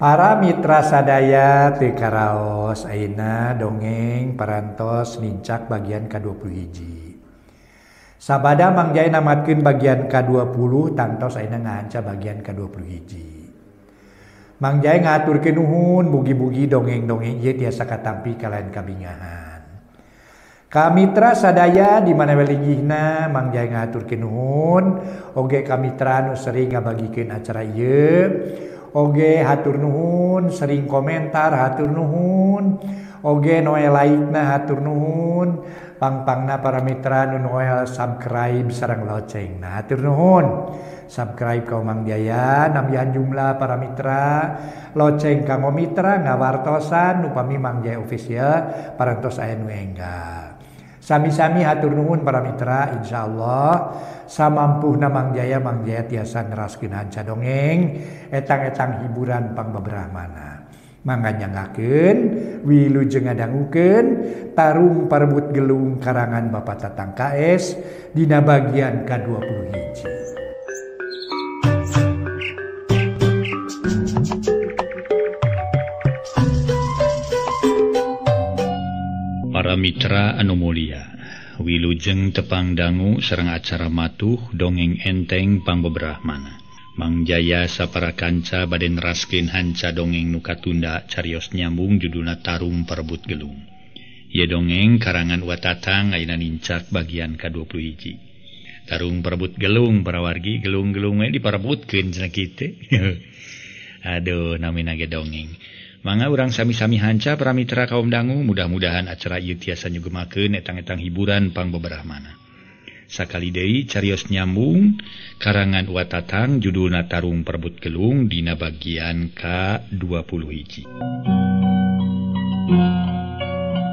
Para mitra sadaya teu karaos ayeuna dongeng parantos nincak bagian ka-21. Sabada Mang Jaya namatkeun bagian ka-20 tangtos ayeuna ngahanca bagian ka-21. Mang Jaya ngaturkeun nuhun mugi-mugi dongeng-dongeng ieu tiasa katampi kalayan kabingahan. Ka mitra sadaya di mana welinggihna Mang Jaya ngaturkeun nuhun oge ka mitra nu sering ngabagikeun acara ieu. Oge hatur nuhun sering komentar hatur nuhun oge noel laikna hatur nuhun pangpangna para mitra nu noel subscribe sareng locengna hatur nuhun subscribe ka Mang Jaya nambihan jumlah para mitra loceng kanggo mitra ngawartosan upami Mang Jaya official parantos aya nu enggal. Sami-sami hatur nuhun para mitra, insyaallah samampuhna Mang Jaya tiasa neraskeun hanca dongeng etang-etang hiburan pangbebrahmana. Mangga nyangakeun wilujeng ngadangukeun Tarung Parebut Gelung karangan Bapak Tatang KS dina bagian ka-21. Para mitra anu mulia, wilujeng tepang dangu sareng acara matuh dongeng enteng pangbebrahmana. Mang Jaya sapara kanca bade neraskeun hanca dongeng nu katunda carios nyambung judulna Tarung Parebut Gelung. Ieu dongeng karangan Watatang ayeuna nincak bagian ka-21. Tarung Parebut Gelung para wargi gelung-gelung we diparebutkeun cenah kitu. Aduh namina ge dongeng. Mangga urang sami-sami hanca para mitra kaum dangu mudah-mudahan acara ieu tiasa nyugemakeun etang-etang hiburan pangbebrahmana. Sakali deui carios nyambung karangan Watatang judulna Tarung Parebut Gelung dina bagian ka-21.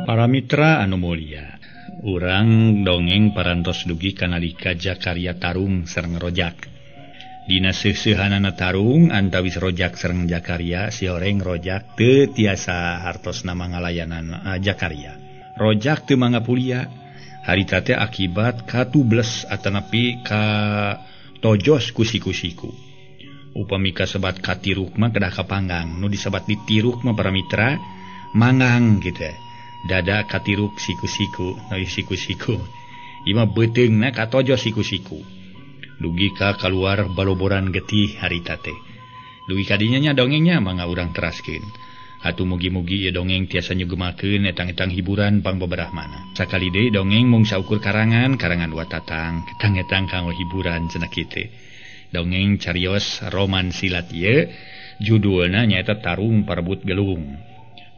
Para mitra anu mulia, urang dongeng parantos dugi kanalika Jakarya Tarung sareng Rojak. Dina seuseuhanana Tarung antawis Rojak sareng Jakarya si horeng Rojak teu tiasa hartosna mangalayanan Jakarya. Rojak teu mangapulia harita teh akibat katubles atanapi ka tojos kusiku-siku. Upami kasebat katiruk mah kedah kapanggang, nu disebat ditiruk mah para mitra mangang kitu. Dada katiruk siku-siku, siku-siku. Ieu mah beuteungna katojos siku-siku. Dugi ka keluar baloboran getih harita teh. Dugi kadinya nya dongengnya mangga urang teraskeun. Atuh mugi-mugi ieu dongeng tiasa nyugemakeun etang-etang hiburan pangbebrahmana. Sakali deui dongeng mung saukur karangan Watatang, etang-etang kanggo hiburan cenah kitu. Dongeng carios roman silat ieu judulna nyaeta Tarung Parebut Gelung.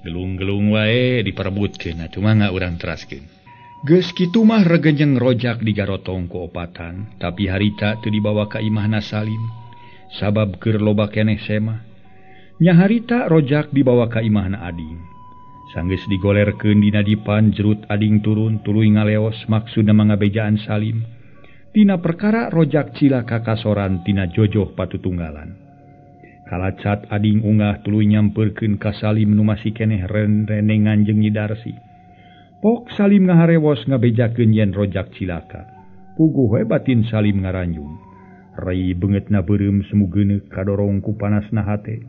Gelung-gelung wae diparebutkeun atuh mangga urang teraskeun. Geus kitu mah regenjeng Rojak digarotong ku opatan, tapi harita teu dibawa ka imahna Salim. Sabab keur loba keneh semah. Nya harita Rojak dibawa ka imahna Ading. Sanggeus digolerkeun dina dipan jerut Ading turun tuluy ngaleos maksudna mangabejaan Salim. Tina perkara Rojak cilaka kasoran tina jojoh patutunggalan. Kalacat Ading ungah tuluy nyampeurkeun ka Salim nu masih keneh renengan jeung Nyi Darsi. Pok Salim ngaharewos ngabejakeun yen Rojak cilaka. Puguh we batin Salim ngaranjung. Rai beungeutna beureum semu geuneuk kadorong ku panasna hate.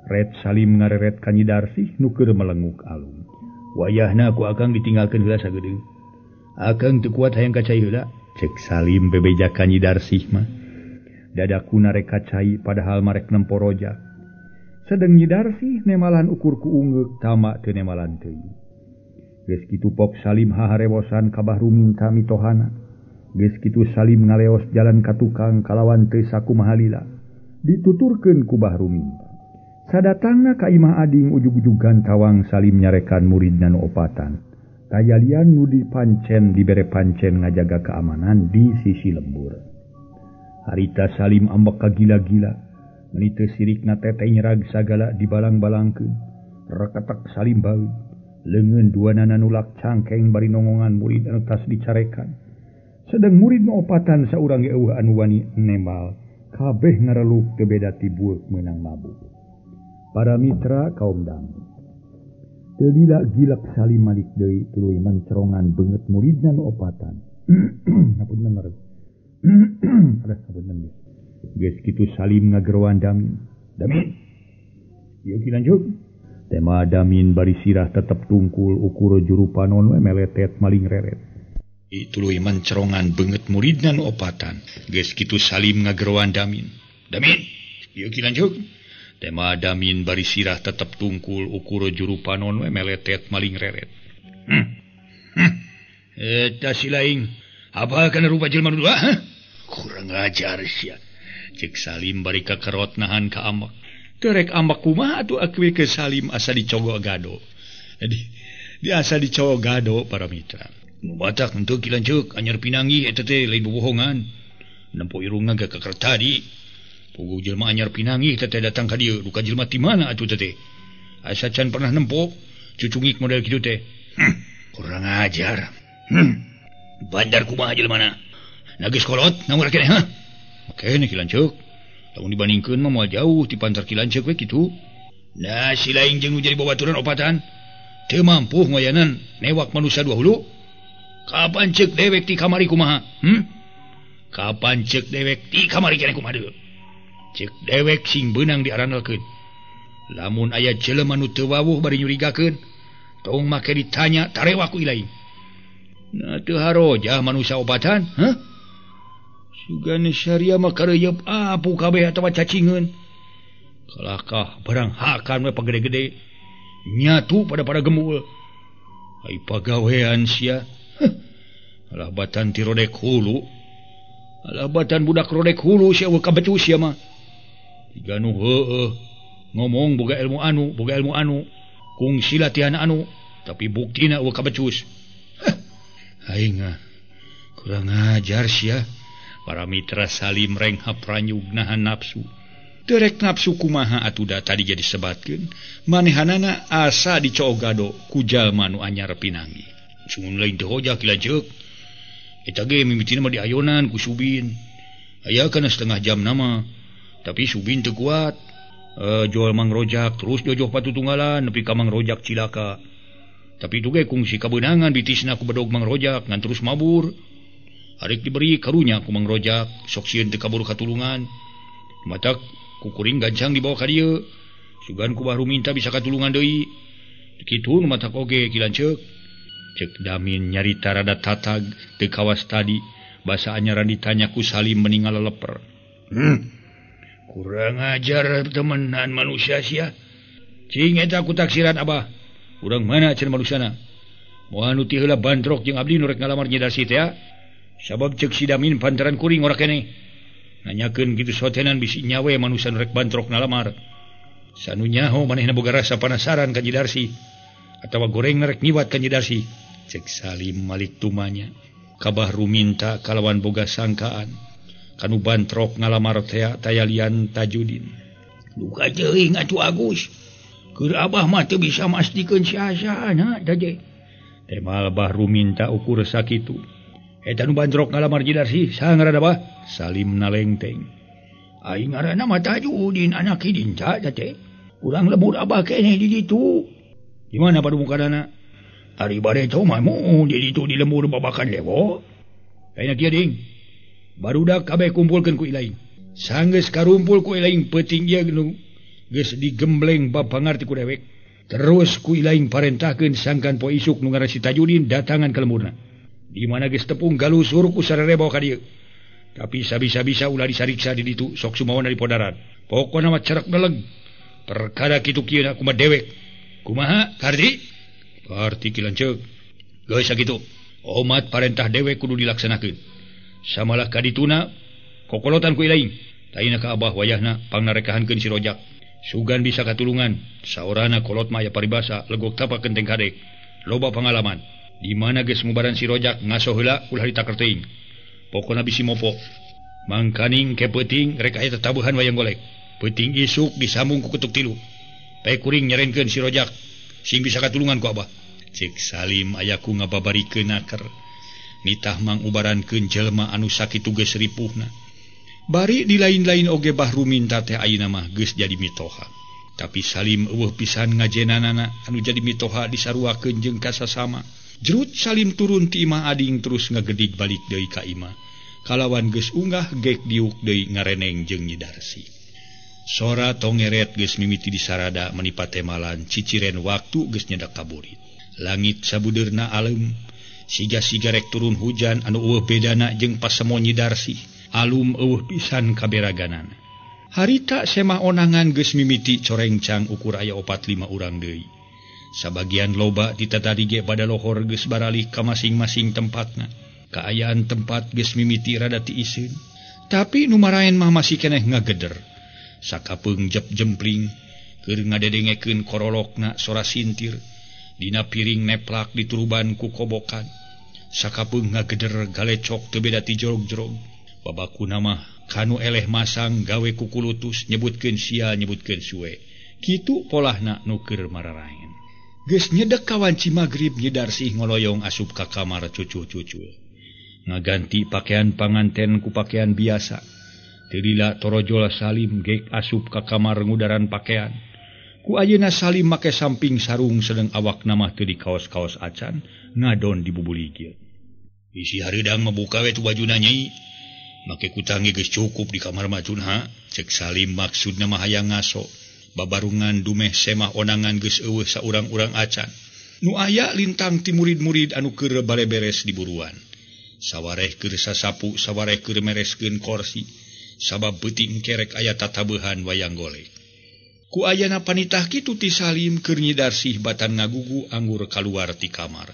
Red Salim ngareret ka Nyi Darsi nu keur melenguk alung. Wayahna ku akang ditinggalkeun heula sagedeung. Akang teu kuat hayang kacai heula, cek Salim bebeja ka Nyi Darsi mah. Dadakuna rek kacai padahal marek nempo Rojak. Sedeng Nyi Darsi nemalan ukur ku ungeuk tama teu nemalan teuing. Geus kitu Pok Salim haharewosan kabah ruminta mitohana. Geus kitu Salim ngaleos jalan ka tukang kalawan teu sakumaha lila. Dituturkeun ku bah ruminta. Sadatangna ka imah Ading ujug-ujugan tawang Salim nyarekan muridna nu opatan. Kayalian nu dipancen dibere pancen ngajaga keamanan di sisi lembur. Harita Salim ambek kagila-gila. Meuni teu sirikna teteh nyerag sagala dibalang-balangkeun. Reketek Salim baeud. Leungeun duanana nulak cangkeng bari nongongan murid anu tas dicarekan. Sedeng murid nu opatan saurang ge eueuh anu wani nembal, kabeh ngareluk teu beda ti bueuk meunang mabuk. Para mitra kaum dangu. Teu lila gilak Salim malik deui tuluy mencerongan beungeut muridna nu opatan. Hapunten merek. Ada hapunten. Geus kitu Salim ngagerowan Damin. Damin. Ieu ki lanjut. Tema damin bari sirah tetep tungkul ukura juru panon we meletet maling reret. Ituluy mancerongan beungeut muridna nu opatan. Geus kitu Salim ngageroan Damin. Damin, ieu ki lanjut. Tema damin bari sirah tetep tungkul ukura juru panon we meletet maling reret. Eta si laing. Apa kana rupa jelema nu dua? Kurang ajar sia. Cek Salim bari kakerot nahan ka ambak. Terek ambak kumaha atuh akui ke Salim asa dicogo gado. Jadi dia asa dicogo gado para mitra. Nu batak henteu ki lanceuk anyar pinanggi eta teh lain bobohongan. Nempo irungna ge keker tadi. Puguh jelema anyar pinanggi eta teh datang ka dieu duka jelema ti mana atuh teh. Asa can pernah nempo cucungik model kitu teh. Kurang ajar. Bandar kumaha jelemana? Nagis kolot namun keneh ha? Makene ki lanceuk. Lamun dibandingkeun mah moal jauh ti pantar ki lanceuk we kitu. Nah si laing jeung nu jadi babaturan opatan teu mampu ngoyanan newak manusia dua hulu. Kapan ceuk dewek ti kamari kumaha? Kapan ceuk dewek ti kamari keneh kumaha deui? Ceuk dewek sing beunang diaranelkeun. Lamun aya jelema nu teu wawuh bari nyurigakeun, tong make ditanya tarewa ku ilaing. Nah teu harojah manusia opatan, Sugana syariah mah kareuyeub apu kabeh atawa cacingeun. Kalahkah barang hakan we pagede-gede nyatu pada gembul. Ai pagawean sia. Alah batan ti rodek hulu. Alah batan budak rodek hulu sia we kabecus sia mah. Tiga nu heueuh ngomong boga ilmu anu, kungsi latihan anu, tapi buktina we kabecus. Aing kurang ajar sia. Para mitra Salim renghap ranyug nahan nafsu. Derek nafsu kumaha atuh da tadi jadi sebatkeun. Manehanana asa dicogado ku jalma nu anyar pinanggi. Sungun lain teu hoja ki lanceuk. Eta ge mimitina mah diayonan ku Subin. Aya kana setengah jam nama. Tapi Subin teu kuat. Jual Mang Rojak terus jojoh patutunggalan nepi ka Mang Rojak cilaka. Tapi itu ge kungsi kabeunangan bitisna ku bedog Mang Rojak ngan terus mabur. Arek diberi karunya ku Mang Rojak sok sieun teu kabur katulungan. Matak ku kuring gancang dibawa ka dieu. Sugan ku baru minta bisa katulungan deui. Kitu nu matak oge ki lanceuk. Cek Damin nyarita rada tatag teu kawas tadi. Basa anyaran ditanya ku Salim meninggal leper. Kurang ajar temenan manusia sia. Cing eta ku taksiran abah. Urang mana cenah manusiana? Moal nu ti heula bandrok jeung abdi nu rek ngalamar Nyi Darsi teh. Sabab cek si Damin pantaran kuring ora keneh. Nanyakeun kitu sotenan bisi nyawe manusia nu rek bantrok ngalamar. Sanu nyaho manehna boga rasa penasaran ka Nyi Darsi atawa goreng rek nyiwat ka Nyi Darsi. Cek Salim malik tumanya. Kabah ruminta kalawan boga sangkaan. Kanu bantrok ngalamar teh tayalian Tajudin. Duka teuing atuh Agus. Keur abah mah teu bisa mastikeun sia-siana daje. Temal Bahru minta ukur sakitu. Eta nu bantrok ngalamar Nyi Darsi, saha ngaranna bah? Salim nalengteng. Aing ngaranna mah Tajudin anak Hidinca teh. Urang lebur abah keneh di ditu. Di mana padumukanana? Ari bareto mah mu di ditu di lembur babakan lewo. Ayeuna kieu ding. Barudak kabeh kumpulkeun ku ilaing. Sanggeus karumpul ku ilaing peuting ieu nu geus digembleng bab pangarti ku dewek. Terus ku ilaing parentahkeun sangkan poe isuk nu ngaran si Tajudin datangan ka lemburna. Di mana geus tepung galusur ku sarere bawa ka dieu. Tapi sabisa-bisa ulah disariksa di ditu sok sumawana di podaran. Pokona mah cerak deleg. Perkara kitu kieu kumaha dewek. Kumaha Kardi? Kardi ki lanceuk. Geus sakitu. Omat parentah dewek kudu dilaksanakeun. Samalah kadituna kokolotan ku ilaing. Taina ka abah wayahna pangnarekahankeun si Rojak. Sugan bisa katulungan. Saorana kolot mah aya paribasa legok tapakeun teng kadek. Loba pangalaman. Di mana geus mubaran si Rojak ngaso heula ulah ditaker teuing. Pokona bisi mopo. Mangkaning ke peuting rek aya tatabuhan wayang golek. Peuting isuk disambung ku ketuk tilu. Pae kuring nyerenkeun si Rojak sing bisa katulungan ku abah. Cek Salim ayaku ngababarikeun aker. Nitah mangubarankeun jelema anu sakitu geus ripuhna. Bari di lain-lain oge Bahru minta teh ayeuna mah geus jadi mitoha. Tapi Salim eueuh pisan ngajenanana anu jadi mitoha disaruakeun jeung kasasama. Jerut Salim turun ti imah ading terus ngagedig balik deui ka imah. Kalawan geus unggah gek diuk deui ngareneng jeung Nyi Darsi. Sora tongeret geus mimiti di sarada menipate malan ciciren waktu geus nyedak kaburit. Langit sabudeurna alem, siga-siga rek turun hujan anu eueuh bedana jeung pasemo Nyi Darsih. Alum eueuh pisan kaberaganana. Harita semah onangan geus mimiti corengcang ukur aya 4-5 urang deui. Sabagian loba ditadadi ge pada lohor geus baralih ka masing-masing tempatna. Kaayaan tempat geus mimiti rada ti iseun. Tapi nu maraen mah masih keneh ngageder. Sakapeung jep jempling keur ngadedengekeun korolokna sora sintir. Dina piring neplak dituruban ku kobokan. Sakapeung ngageder galecok teu beda ti jorog-jorog. Babakuna mah kanu eleh masang gawe kukulutus nyebutkeun sia nyebutkeun suwe. Kitu polahna nu keur mararaen. Geus nyedek ka wanci magrib Nyi Darsih ngoloyong asup ka kamar cucu-cucu. Ngaganti pakaian panganten ku pakaian biasa. Tilila torojol Salim gek asup ka kamar ngudaran pakaian. Ku ayeuna Salim make samping sarung sedeng awak namah teu di kaos-kaos acan ngadon di bubuligeu. Isi hareudang membuka we tu bajuna Nyai. Make kutangi geus cukup di kamar macunha, cek Salim maksudna mah hayang ngaso. Babarungan dumeh semah onangan geus eueuh saurang-urang acan. Nu aya lintang ti murid-murid anu keur bale beres di buruan. Sawareh keur sasapu, sawareh keur mereskeun korsi. Sabab beuting kerek aya tatabeuhan wayang golek. Ku ayana panitah kitu ti Salim keur Nyi Darsih batan ngagugu anggur kaluar ti kamar.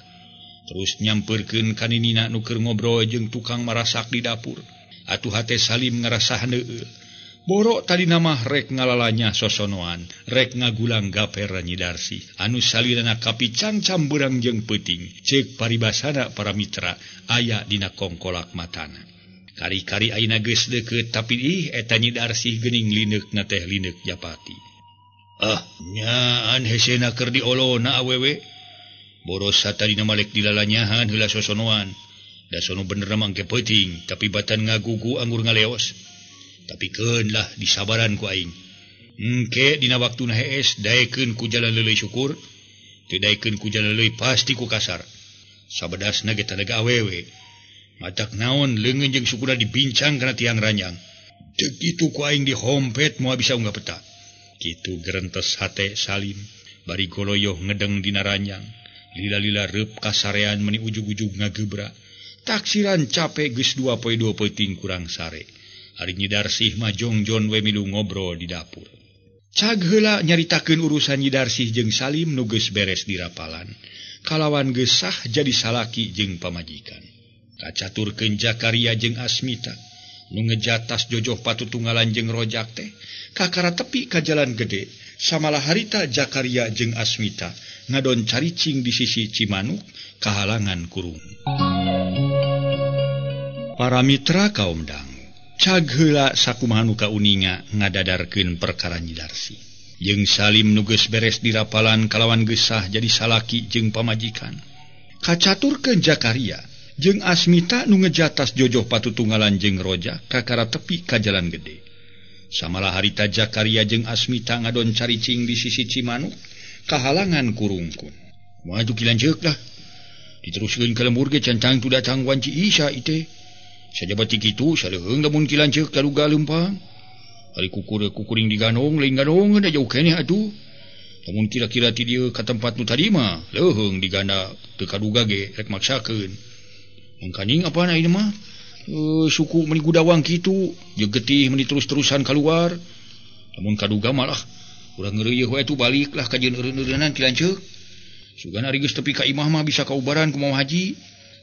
Terus nyampeurkeun ka ninina nu keur ngobrol jeung tukang marasak di dapur. Atuh hate Salim ngarasa heueuh. Borok tadi namah rek ngalalanya sosonoan, rek ngagulang gaper Nyi Darsih. Anu salirana kapicang camberang jeung peuting, ceuk paribasana para mitra aya dina kongkolak matana. Kari-kari ayeuna geus deukeut tapi eta Nyi Darsih geuning lineukna teh lineuk Japati. Nyaan hesena keur diolona awewe. Boros satadina malek dilalanyahan heula sosonoan. Da sono bener mangke peuting, tapi batan ngagugu anggur ngaleos. Tapi keun lah disabaran ku aing. Engke dina waktuna hees daekeun ku jalan leuleui syukur, teu daekeun ku jalan leuleui pasti ku kasar. Sabedasna ge tanaga awewe. Matak naon leungeun jeung sukuna dibincang kana tiang ranjang. Teu kitu ku aing dihompet moal bisa unggah peta. Kitu gerentes hate Salim, bari goloyoh ngedeng dina ranjang. Lila-lila reup kasarean meni ujug-ujug ngagebra. Taksiran capek geus 2 poe 2 peuting kurang sare. Ari Nyi Darsih mah jongjon we milu ngobrol di dapur. Cag heula nyaritakeun urusan Nyi Darsih jeung Salim nu geus beres di rapalan. Kalawan geus sah jadi salaki jeung pamajikan. Kacaturkeun Jakaria jeung Asmita nu ngejatas jojoh patutunggalan jeung rojak teh kakara tepi ka jalan gede. Samalah harita Jakaria jeung Asmita ngadon caricing di sisi Cimanuk kahalangan kurung. Para mitra kaum dangu, cag heula sakumaha nu kauninga ngadadarkeun perkara Nyi Darsih. Jeung Salim nu geus beres di rapalan kalawan geus sah jadi salaki jeung pamajikan. Kacaturkeun Jakaria jeung Asmita nu ngejatas jojoh patutunggalan jeung rojak kakara tepi ka jalan gede. Samalah harita Jakaria jeung Asmita ngadon caricing di sisi Cimanuk kahalangan kurungkun. Moal tu kilanceuk lah. Diteruskeun ka lembur ge cantang tu datang wanci Isya ite. Sajabat ti kitu saleuheung lamun kilanceuk kaluga leumpang. Ari kukuring diganong lain ganong da jauh keneh atuh. Lamun kira-kira ti dieu ka tempat nu tadi mah leuheung diganda teu kaduga ge rek maksakeun. Mangkaning apana ieu mah? Suku meni gudawang kitu, jeung getih meni terus-terusan kaluar. Lamun kaduga malah urang ngeureuyeuh we tu baliklah ka jeung eureun-eureunan kilanceuk. Sugan ari geus tepi ka imah mah bisa kaubaran kumaha haji.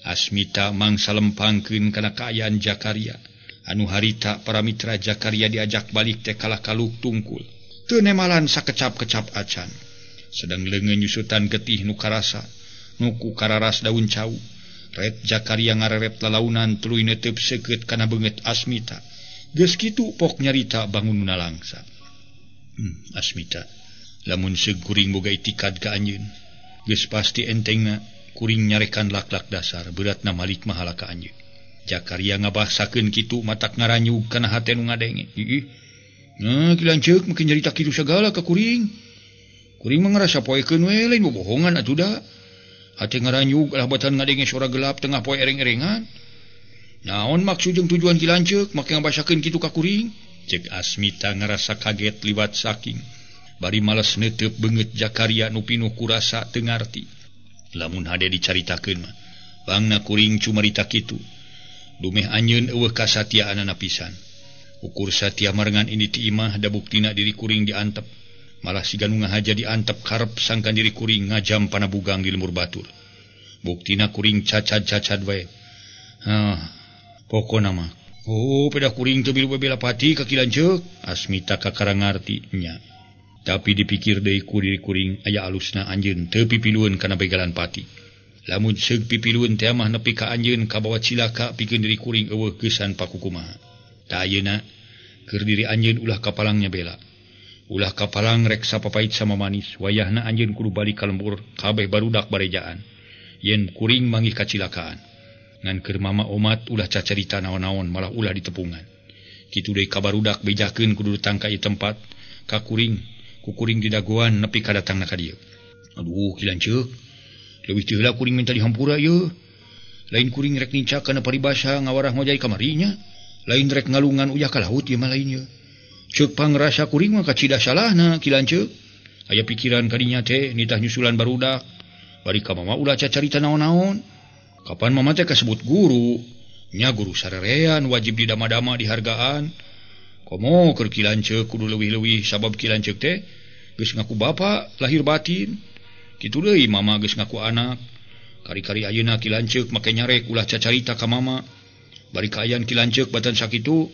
Asmita mangsa lempangkeun kana kaayaan Jakaria. Anu harita para mitra Jakaria diajak balik teh kalah kaluk tungkul. Teu nemalan sakecap-kecap acan. Sedang leungeun nyusutan getih nu karasa, nu ku kararas daun cau. Ret Jakaria ngareret lalaunan tuluy neuteup seukeut kana beungeut Asmita. Geus kitu pok nyarita bangunna langsa. Asmita, lamun seug kuring boga itikad ka anjeun, geus pasti entengna kuring nyarekan lak-lak dasar beratna malik mahala ka anjeun. Jakaria ngabasakeun kitu matak ngaranyug kana hate nu ngadenge. Nah, kilanceuk mungkin nyarita kitu sagala ka kuring. Kuring mah ngarasa poekeun we lain bobohongan atuh da. Hate ngaranyug lah batan ngadenge suara gelap tengah poe ereng-erengan. Naon maksud jeung tujuan kilanceuk make ngabasakeun kitu ka kuring? Cek Asmita ngerasa kaget liwat saking bari males neuteup beungeut Jakaria nu pinuh ku rasa teu ngarti. Lamun hade dicaritakeun mah bangna kuring cumarita kitu. Dumeh anjeun eueuh kasatiaanana pisan. Ukur satia marengan ini ti imah da buktina diri kuring diantep. Malah siga nu ngahaja diantep karep sangkan diri kuring ngajam panabugang di lemur batur. Buktina kuring cacad-cacad wae. Pokona mah. Peda kuring teu milu bela pati ka Kilanceuk. Asmita kakarang ngarti nya. Tapi dipikir deui ku diri kuring aya alusna anjeun teu pipilueun kana begalan pati. Lamun seug pipilueun teh mah nepi ka anjeun kabawa cilaka pikeun diri kuring eueuh geusan pakukumaha. Ta ayeuna keur diri anjeun ulah kapalangnya bela. Ulah kapalang rek sapapait sama manis. Wayahna anjeun kudu balik ka lembur kabeh barudak barejaan. Yen kuring manggih kacilakaan. Ngan keur mama omat ulah cacarita naon-naon malah ulah ditepungan. Kitu deui kabarudak bejakeun kudu datang ka ieu tempat ka kuring. Ku kuring didagoan nepi ka datangna ka dieu. Aduh Kilanceuk. Leuwih teu heula kuring minta dihampura ieu. Lain kuring rek nincak kana paribasa ngawarah ngojai kamarinya. Lain rek ngalungan uyah ka laut ieu mah lain ieu. Ceuk pangrasa kuring mah kacida salahna Kilanceuk. Aya pikiran kadinya teh nitah nyusulan barudak. Bari ka mama ulah cacarita naon-naon. Kapan mama teh kasebut guru? Nya guru sarerean wajib didama-dama dihargaan. Komo keur Kilanceuk kudu leuwih-leuwih sabab Kilanceuk teh geus ngaku bapa lahir batin. Kitu deui mama geus ngaku anak. Kari-kari ayeuna Kilanceuk make nyarek ulah cacarita ka mama. Bari kaayaan Kilanceuk batan sakitu.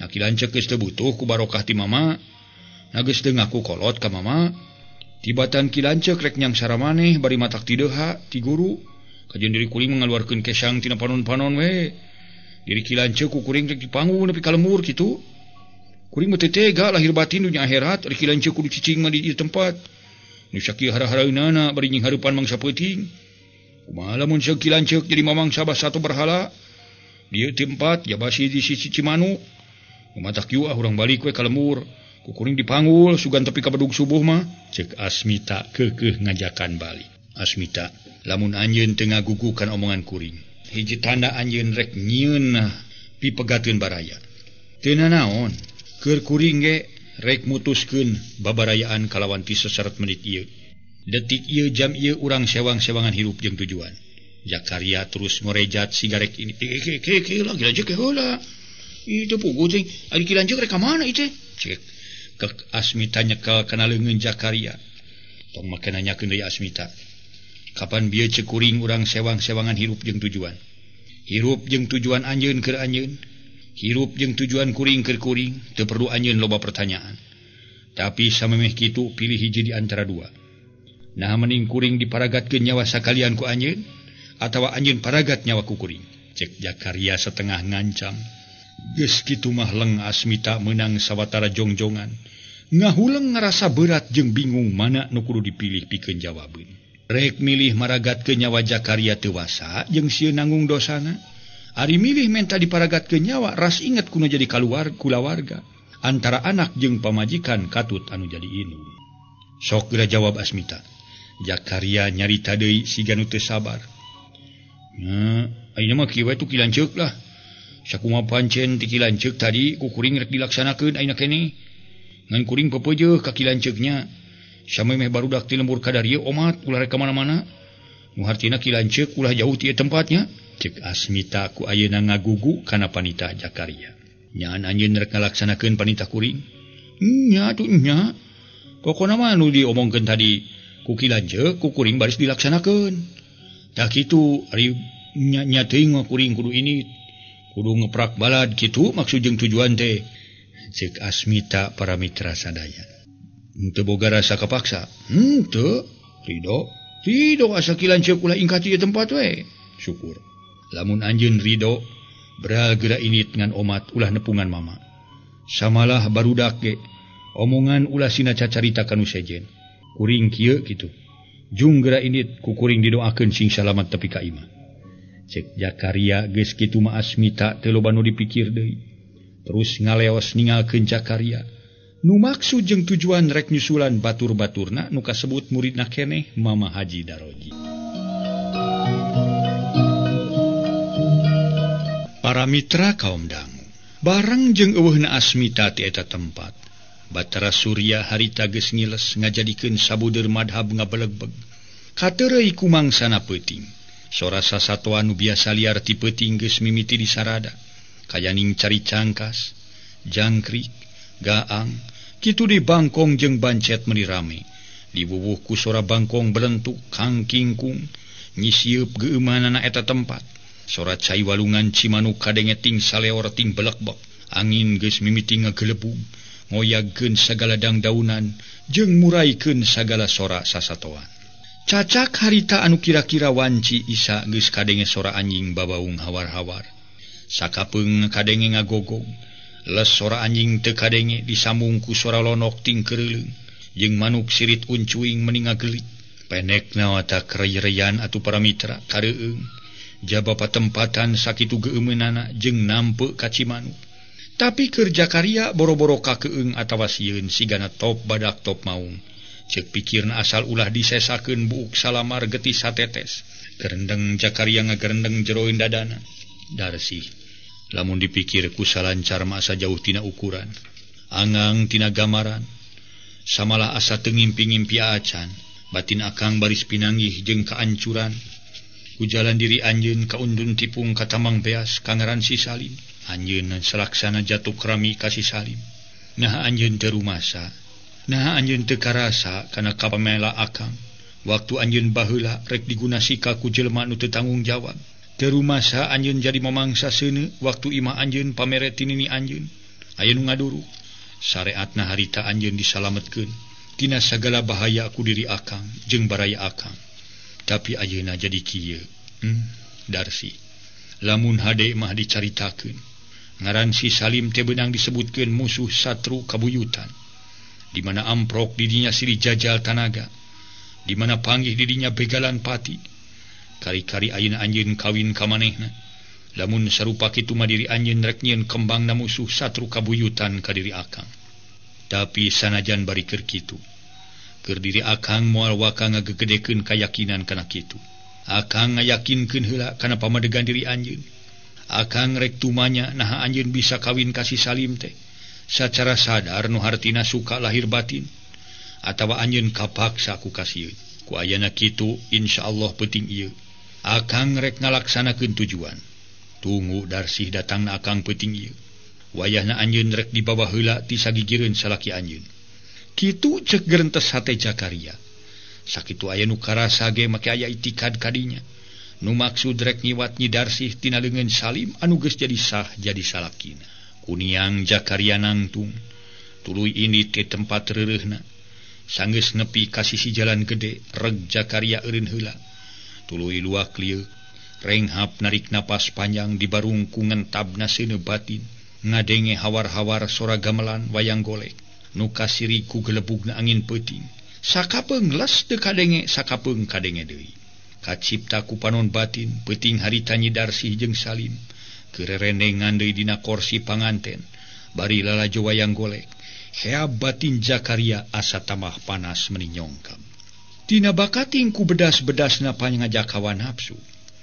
Na Kilanceuk geus teu butuh ku barokah ti mama. Na geus teu ngaku kolot ka mama. Tibatan Kilanceuk rek nyangsara maneh bari matak ti deha ti guru. Kajian diri kuring mengaluarkeun kesang tina panon-panon we. Diri Kilanceuk ku kuring rek dipangu nepi ka lembur kitu. Kuring mah teu tega lahir batin dunya akhirat ari Kilanceuk kudu cicing mah di ieu tempat. Nu sakieu hara-haraeunana bari nying hareupan mangsa peuting. Kumaha lamun seug Kilanceuk jadi mamang sabah satu berhala. Dieu tempat ya basi di sisi Cimanuk. Kumatak yu urang balik we ka lembur. Ku kuring dipanggul sugan tepi ka bedug subuh mah. Cek Asmita keukeuh ngajakan balik. Asmita, lamun anjeun teu ngagugukan omongan kuring. Hiji tanda anjeun rek nyieun pipegateun baraya. Teu nanaon, keur kuring ge rek mutuskeun babarayaan kalawan ti seseret menit ieu. Detik ieu jam ieu urang sewang-sewangan hirup jeung tujuan. Jakaria terus ngorejat sigarek ini. Ke lah Kilanceuk heula. Itu pugu teh, ari Kilanceuk rek ka mana ieu? Cek ke Asmita nyekel kana leungeun Jakaria. Tong make nanyakeun deui Asmita. Kapan bieu cek kuring urang sewang-sewangan hirup jeung tujuan. Hirup jeung tujuan anjeun keur anjeun. Hirup jeung tujuan kuring keur kuring. Teu perlu anjeun loba pertanyaan. Tapi samemeh kitu pilih hiji di antara dua. Nah mending kuring diparagatkeun nyawa sakalian ku anjeun atawa anjeun paragat nyawa ku kuring. Cek Jakaria setengah ngancam. Geus kitu mah leng Asmita meunang sawatara jongjongan. Ngahuleng ngarasa berat jeung bingung mana nu kudu dipilih pikeun jawabeun. Rek milih maragatkeun nyawa Jakaria teu wasa jeung sieun nanggung dosana. Ari milih menta diparagatkeun nyawa ras inget kuno jadi kulawarga. Antara anak jeung pamajikan katut anu jadi indung. Sok geura jawab Asmita. Jakaria nyarita deui siga nu teu sabar. Nya, ayeuna mah kieu tu Kilanceuk lah. Sakumaha pancen ti Kilanceuk tadi ku kuring rek dilaksanakeun ayeuna keneh. Ngan kuring pepeujeuh ka Kilanceuknya. Samemeh barudak ti lembur kadar ieu omat ulah rek ka mana-mana. Nu hartina Kilanceuk ulah jauh ti tempatnya. Cek Asmita ku ayeuna ngagugu kana panitah Jakaria. Nyaan anjeun rek ngalaksanakeun panitah kuring. Nya atuh nya. Pokona mah nu diomongkeun tadi ku Kilanceuk ku kuring baris dilaksanakeun. Tah kitu ari nya teuing mah kuring kudu ini kudu ngeprak balad kitu maksud jeung tujuan teh. Cek Asmita para mitra sadaya. Teu boga rasa kapaksa. Teu. Ridho asa Kilanceuk ulah ingkat ieu tempat we. Syukur. Lamun anjeun ridho, beral geura init ngan omat ulah nepungan mama. Samalah barudak ge, omongan ulah sina cacarita kanu sejen. Kuring kieu kitu. Jung geura init ku kuring didoakeun sing salamat tepi ka imah. Cek Jakaria geus kitu mah Asmita teu loba nu dipikir deui. Terus ngaleos ningalkeun Jakaria. Nu maksud jeung tujuan rek nyusulan batur-baturna nu kasebut muridna keneh Mama Haji Daroji. Para mitra kaum dangu, Barang jeung eueuhna Asmita ti eta tempat, Batara Surya harita geus ngiles ngajadikeun sabeudeur madhab ngabelegbeg. Kateureuy ku mangsana peuting, sora sasatoa nu biasa liar ti peuting geus mimiti di sarada, kayaning cari cangkas, jangkrik, gaang, kitu di bangkong jeung bancet meuni rame. Dibubuh ku sora bangkong belentuk kang kingkung, nyisieup geueumanana eta tempat. Sora cai walungan Cimanuk kadenge ting saleor ting belekbek. Angin geus mimiti ngagelebug, ngoyagkeun sagala dangdaunan jeung muraikeun sagala sora sasatoan. Cacak harita anu kira-kira wanci isa geus kadenge sora anjing babaung hawar-hawar. Sakapeung kadenge ngagogog, les sora anjing teu kadenge disambung ku sora lonok ting keureuleung, jeung manuk sirit uncuing meuni ngagelik. Pendekna wata kereyereyan atuh para mitra kareueung. Jaba patempatan sakitu geumeunana jeung nampeu ka Cimanuk. Tapi keur Jakaria boro-boro ka keung atawa sieun sigana top badak top maung. Ceuk pikirna asal ulah disesakeun buuk salamar getih satetes. Gerendeng Jakaria ngagerendeng jeroin dadana. Darsih, lamun dipikir ku salancar masa jauh tina ukuran. Angang tina gamaran. Samalah asa teu ngimpi-ngimpi acan. Batin akang baris pinanggih jeung kaancuran. Ku jalan diri anjeun ka undun tipung katamang beas kangaran si Salim. Anjeun salaksana jatuh kerami ka si Salim. Nah anjeun teu rumasa. Nah anjeun teu karasa kana kapamela akang. Waktu anjeun baheula rek digunasika ku jelema nu teu tanggung jawab. Teu rumasa anjeun jadi mamangsa seuneu waktu imah anjeun pamere tinini anjeun. Aya nu ngaduru. Sareatna harita anjeun disalametkeun tina sagala bahaya ku diri akang jeung baraya akang. Tapi ayeuna jadi kieu. Darsi, lamun hade mah dicaritakeun. Ngaran si Salim teh beunang disebutkeun musuh satru kabuyutan. Di mana amprok di dinya silih jajal tanaga. Di mana panggih di dinya begalan pati. Kari-kari ayeuna anjeun kawin ka manehna. Lamun sarupa kitu mah diri anjeun rek nyieun kembangna musuh satru kabuyutan ka diri akang. Tapi sanajan bari keur kitu, keur diri akang moal waka ngagegedekeun kayakinan kana kitu. Akang ngayakinkeun heula kana pamadegan diri anjeun. Akang rek tumanya naha anjeun bisa kawin ka si Salim teh sacara sadar nu hartina suka lahir batin atawa anjeun kapaksa ku kasieun. Ku ayana kitu insyaallah peuting ieu akang rek ngalaksanakeun tujuan. Tunggu Darsih datangna akang peuting ieu. Wayahna anjeun rek dibawa heula ti sagigireun salaki anjeun. Kitu ceuk gerentes hate Jakaria. Sakitu aya nu karasa ge make aya itikad kadinya. Nu maksud rek nyiwat Nyi Darsih tina leungeun Salim anu geus jadi sah jadi salakina. Kuniang Jakaria nangtung. Tuluy ini ti tempat reureuhna. Sanggeus nepi ka sisi jalan gede, reg Jakaria eureun heula. Tuluy luak lieu, renghap narik napas panjang dibarung ku ngentabna seuneu batin. Ngadenge hawar-hawar sora gamelan wayang golek. Nu kasiri ku gelebugna angin peuting. Sakapeung les teu kadenge, sakapeung kadenge deui. Kacipta ku panon batin peuting harita Nyi Darsih jeung Salim kererendengan deui dina kursi panganten bari lalajo wayang golek. Hea batin Jakaria asa tamah panas meuni nyongkam. Tina bakating ku bedas-bedasna pangajak hawa nafsu.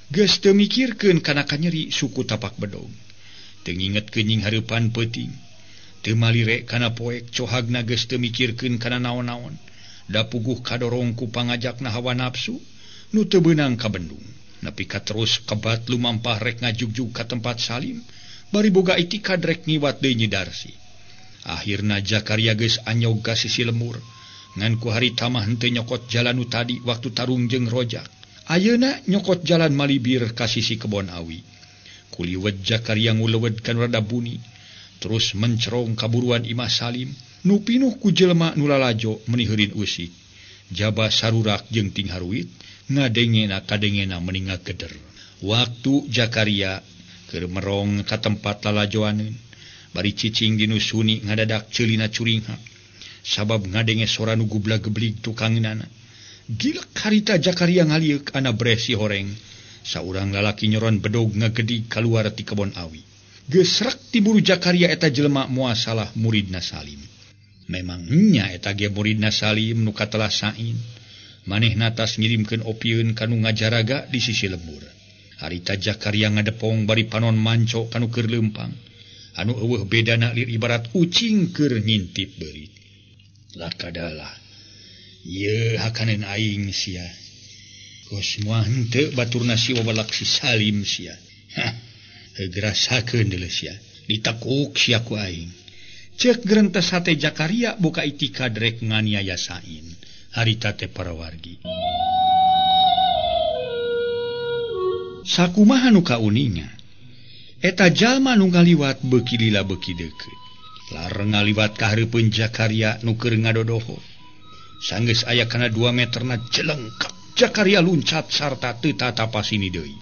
Geus teu mikirkeun kana kanyeri suku tapak bedog. Teu ngingetkeun nying hareupan peuting. Teu malire kana poek cohagna geus teu mikirkeun kana naon-naon. Da puguh kadorong ku pangajakna hawa nafsu nu teu beunang ka bendung. Nepi ka terus kebat lumampah rek ngajugjug ka tempat Salim bari boga itikad rek ngiwat deui Nyi Darsih. Akhirna Jakaria geus anyog ka sisi lemur ngan ku harita mah henteu nyokot jalan nu tadi waktu tarung jeung rojak. Ayeuna nyokot jalan malibir ka sisi kebon awi. Kuliwet Jakaria ngulewed kan rada buni terus mencerong kaburuan imah Salim nu pinuh ku jelema nu lalajo meuni heureun usik. Jaba sarurak jeung ting haruit ngadengena kadengena meuni ngageder. Waktu Jakaria keur merong ka tempat lalajoaneun bari cicing dinu suni ngadadak ceulina curingha sabab ngadenge sora nu gublag-geblig tukangeunana. Gilek harita Jakaria ngalieuk ana bresi horeng saurang lalaki nyoron bedog ngagedig kaluar ti kebon awi. Geus rek tiburu Jakaria eta jelema moal salah muridna Salim. Memang nya eta ge muridna Salim nu katelah sain. Manehna tas ngirimkeun opieun kanu ngajaraga di sisi lembur. Harita Jakaria ngadepong bari panon manco kanu keur leumpang. anu eueuh bedana lir ibarat ucing keur nyintip beurit. Lakadalah ieu hakaneun aing sia. Kos moal henteu baturna si wabalak si Salim sia. Gerasakeun deuleu sia. Ditekuk sia ku aing. Ceuk geurentes hate Jakaria boga itikad rek nganiaya Sain. Harita teh para wargi. Sakumaha nu kauninga. Eta jalma nu ngaliwat beuki lila beuki deukeut. Lareng ngaliwat ka hareupeun Jakaria nu keur ngadodoho. Sanggeus aya kana 2 meterna jelengkap. Jakaria luncat sarta teu tatapasini deui.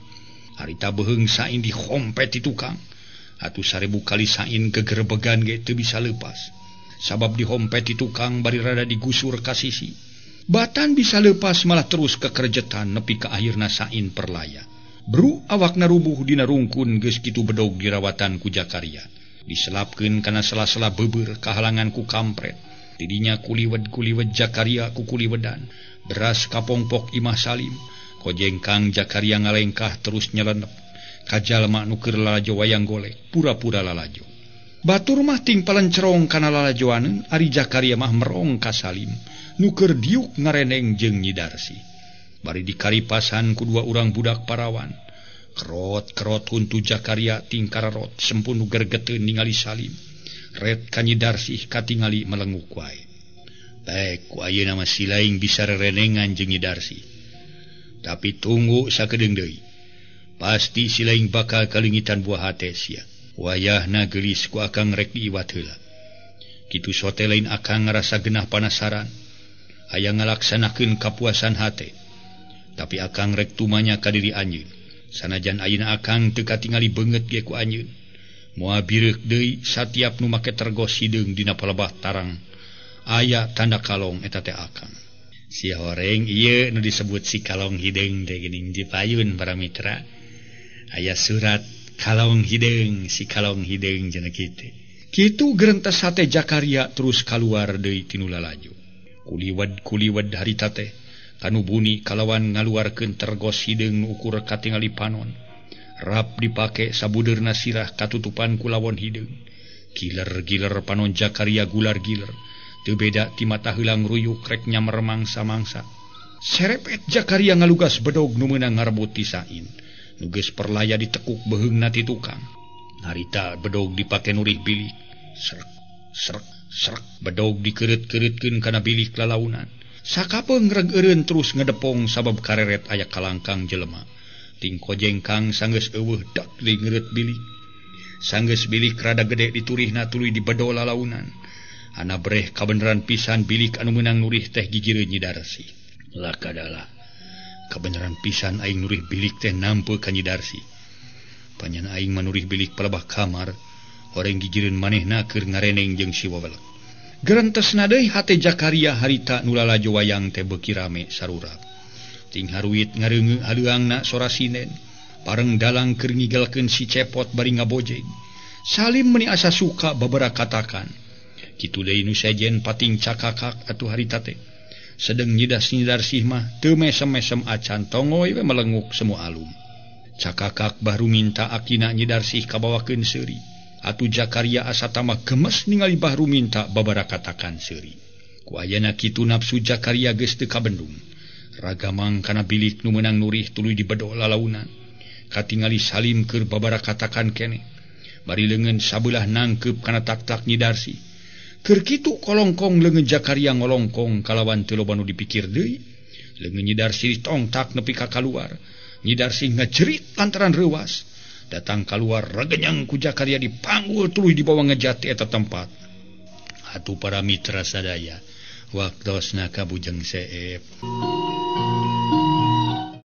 Harita beheung Sain dihompet ti tukang. Atuh 1000 kali Sain gegerbegan ge teu bisa leupas. Sabab dihompet ti tukang bari rada digusur ka sisi. Batan bisa leupas malah terus kekerjetan nepi ka akhirna Sain perlaya. Bru awakna rubuh dina rungkun geus kitu bedog dirawatan ku Jakaria. Diselapkeun kana sela-sela beubeur kahalangan ku kampret. Tidinya kuliwed-kuliwed Jakaria ku kuliwedan. Beras kapongpok Imah Salim. Kojengkang Jakaria ngalengkah terus nyelenep. Kajalma nu keur lalajo wayang golek pura-pura lalajo. Batur mah ting palencerong kana lalajoaneun ari Jakaria mah merong ka Salim. Nu keur diuk ngareneng jeung Nyi Darsi. Bari dikaripasan ku 2 urang budak parawan. Kerot-kerot huntu Jakaria tingkararot sempun nu gergeteun ningali Salim. Ret ka Nyi Darsi katingali melenguk wae. Baik ku ayeuna mah si laing bisa rerenengan jeung Nyi Darsi. Tapi tunggu sakedeung deui. Pasti si laing bakal kalingitan buah hate sia. Wayahna geulis ku akang rek diiwat heula. Kitu sote lain akang ngarasa genah panasaran. Aya ngalaksanakeun kapuasan hate. Tapi akang rek tumanya ka diri anjeun. Sanajan ayeuna akang teu katingali beungeut ge ku anjeun. Moal bireuk deui satiap nu make tergos hideung dina palebah tarang. Aya tanda kalong eta teh akang. Si horeng ieu nu disebut si kalong hideung teh geuning di payun para mitra. Aya surat kalong hideung, si kalong hideung cenah kitu. Kitu geurentes hate Jakaria terus kaluar deui tinu lalajo. Kuliwed harita teh kanu buni kalawan ngaluarkeun tergos hideung nu ukur katingali panon. Rap dipake sabudeurna sirah katutupan ku lawon hideung. Giler-giler panon Jakaria gular-giler. Teu beda ti mata heulang ruyuk rek nyamer mangsa-mangsa. Serepet Jakaria ngalugas bedog nu meunang ngarebut ti Sain. Nu geus perlaya ditekuk beheungna ti tukang. Harita bedog dipake nurih bilik. Srek bedog dikeureut-keureutkeun kana bilik lalaunan. Sakapeung reg eureun terus ngedepong sabab kareret aya kalangkang jelema. Ting kojengkang sanggeus eueuh dak deui ngeureut bilik. Sanggeus bilik rada gede diturihna tuluy dibedo lalaunan. Ana breh kabeneran pisan bilik anu meunang nurih teh gigireun Nyi Darsi. Lakadalah kabeneran pisan aing nurih bilik teh nampeu ka Nyi Darsi. Panyan aing manurih bilik palebah kamar. Horeng gigireun manehna keur ngareneng jeung si wawelek. Gerentesna deui hate Jakaria harita nu lalajo wayang teh beuki rame sarura. Ting haruit ngareungeut haleuangna sora sinen. Pareng dalang keur ngigelkeun si cepot bari ngabojeng. Salim meuni asa suka babara katakan. Kitu deui nu sejen pating cakakak atuh harita teh. Sedeng Nyi Darsi mah teu mesem-mesem acan tongoy we melenguk semu alum. Cakakak baru minta akina Nyi Darsi kabawakeun seuri. Atuh Jakaria asa tamah gemes ningali bahru minta babara katakan seuri. Ku ayeuna kitu nafsu Jakaria geus teu kabendung. Ragamang kana bilik nu meunang nurih tuluy dibedo lalaunan. Katingali Salim keur babara katakan kene. Bari leungeun sabelah nangkeup kana tak-tak Nyi Darsi. Keur kitu kolongkong leungeun Jakaria ngolongkong kalawan teu loba nu dipikir deui. Leungeun Nyi Darsi ditongtak nepi ka kaluar. Nyi Darsi ngajerit lantaran reuwas. Datang keluar ragenyang ku Jakaria dipanggul tuluy dibawa ngejati eta tempat. Atuh para mitra sadaya, waktosna kabujeng seep.